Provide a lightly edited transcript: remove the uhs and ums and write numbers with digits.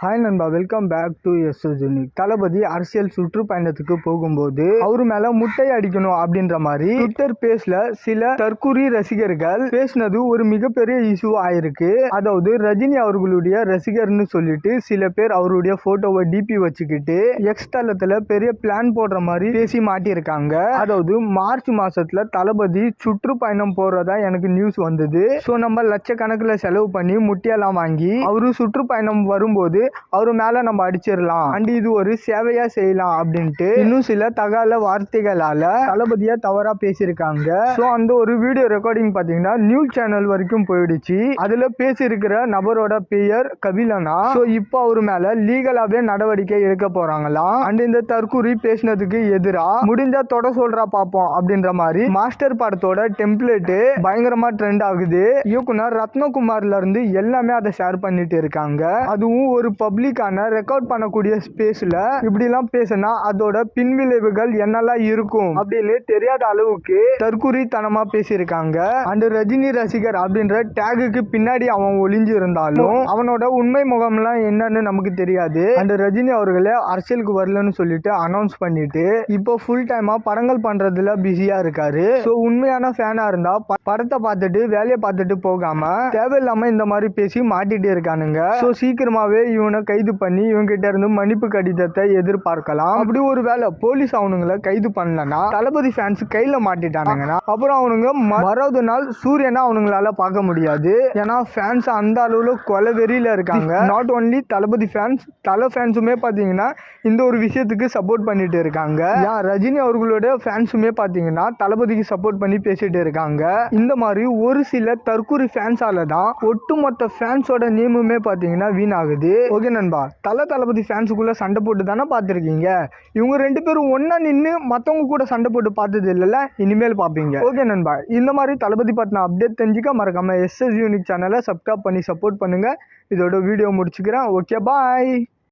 Hi நண்பா, welcome back to SS unique. Thalapathy அரசியல் சுற்றுப்பயணத்துக்கு போகும்போது அவரு மேல முட்டை அடிக்கணும் அப்படின்ற மாதிரி ட்விட்டர் பேஜ்ல சில தற்கூரி ரசிகர்கள் பேசினது ஒரு மிகப்பெரிய இஷ்யூ ஆயிருக்கு. அதாவது ரஜினி அவர்களுடைய ரசிகர்னு சொல்லிட்டு சில பேர் அவருடைய போட்டோவை டிபி வச்சுக்கிட்டு எக்ஸ் தளத்துல பெரிய பிளான் போடுற மாதிரி பேசி மாட்டிருக்காங்க. அதாவது மார்ச் மாசத்துல தளபதி சுற்றுப்பயணம் போறதா எனக்கு நியூஸ் வந்தது. ஸோ நம்ம லட்சக்கணக்கில் செலவு பண்ணி முட்டையெல்லாம் வாங்கி அவரு சுற்றுப்பயணம் வரும்போது அவரு மேல நம்ம அடிச்சிடலாம் அண்ட் இது ஒரு சேவையா செய்யலாம் அப்படின்ட்டு இன்னும் சில தகால வார்த்தைகளால தளபதியா தவறா பேசியிருக்காங்க. சோ அந்த ஒரு வீடியோ ரெக்கார்டிங் பாத்தீங்கன்னா நியூஸ் சேனல் வரைக்கும் போயிடுச்சு. அதுல பேசியிருக்கிற நபரோட பெயர் கபிலனா. சோ இப்போ அவரு மேல லீகலாவே நடவடிக்கை எடுக்க போறாங்களாம். அண்ட் இந்த தற்கூரி பேசினதுக்கு எதிரா முடிஞ்சா தொட சொல்றா பாப்போம் அப்படின்ற மாதிரி மாஸ்டர் படத்தோட டெம்ப்ளேட் பயங்கரமா ட்ரெண்ட் ஆகுது. இயக்குனர் ரத்னகுமார்ல இருந்து எல்லாமே அதை ஷேர் பண்ணிட்டு இருக்காங்க. அதுவும் ஒரு பப்ளிக்கான ரெக்கார்ட் பண்ணக்கூடிய ஸ்பேஸ்ல இப்படி எல்லாம் பேசினா அதோட பின்விளைவுகள் என்னெல்லாம் இருக்கும் அப்படின்னு தெரியாத அளவுக்கு தற்குறித்தனமா பேசியிருக்காங்க. அண்ட் ரஜினி ரசிகர் அப்படின்ற டேகுக்கு பின்னாடி அவன் ஒளிஞ்சு இருந்தாலும் அவனோட உண்மை முகம்லாம் என்னன்னு நமக்கு தெரியாது. அண்ட் ரஜினி அவர்களே அரசியலுக்கு வரலன்னு சொல்லிட்டு அனௌன்ஸ் பண்ணிட்டு இப்போ ஃபுல் டைமா படங்கள் பண்றதுல பிஸியா இருக்காரு. ஸோ உண்மையான ஃபேனா இருந்தா படத்தை பார்த்துட்டு வேலையை பார்த்துட்டு போகாம தேவையில்லாம இந்த மாதிரி பேசி மாட்டிட்டு இருக்கானுங்க. ஸோ சீக்கிரமாவே இவனை கைது பண்ணி இவங்க கிட்ட இருந்து மன்னிப்பு கடிதத்தை எதிர்பார்க்கலாம். அப்படி ஒரு வேலை போலீஸ் அவனுங்களை கைது பண்ணலன்னா தளபதி ஃபேன்ஸ் கையில மாட்டிட்டானுங்கன்னா அப்புறம் அவனுங்க மறாவது நாள் சூரியனா அவனுங்களால பார்க்க முடியாது. ஏன்னா ஃபேன்ஸ் அந்த அளவுல கொலவெறியில இருக்காங்க. நாட் ஒன்லி தளபதி ஃபேன்ஸ், ஃபேன்ஸுமே பாத்தீங்கன்னா இந்த ஒரு விஷயத்துக்கு சப்போர்ட் பண்ணிட்டு இருக்காங்க. ரஜினி அவர்களோட ஃபேன்ஸுமே பாத்தீங்கன்னா தளபதிக்கு சப்போர்ட் பண்ணி பேசிட்டு இருக்காங்க. இந்த மாதிரி ஒரு சில தற்கூரி ஃபேன்ஸால தான் ஒட்டுமொத்த ஃபேன்ஸோட நேமுமே பாத்தீங்கன்னா வீணாகுது. ஓகே நண்பா, தளபதி ஃபேன்ஸுக்குள்ள சண்டை போட்டு தானே பார்த்துருக்கீங்க. இவங்க ரெண்டு பேரும் ஒன்னா நின்று மற்றவங்க கூட சண்டை போட்டு பார்த்தது இல்லைல்ல, இனிமேல் பார்ப்பீங்க. ஓகே நண்பா, இந்த மாதிரி தளபதி பத்தின அப்டேட் தெரிஞ்சுக்க மறக்காம எஸ்எஸ் யூனிக் சேனலை சப்ஸ்கிரைப் பண்ணி சப்போர்ட் பண்ணுங்க. இதோட வீடியோ முடிச்சுக்கிறேன். ஓகே, பாய்.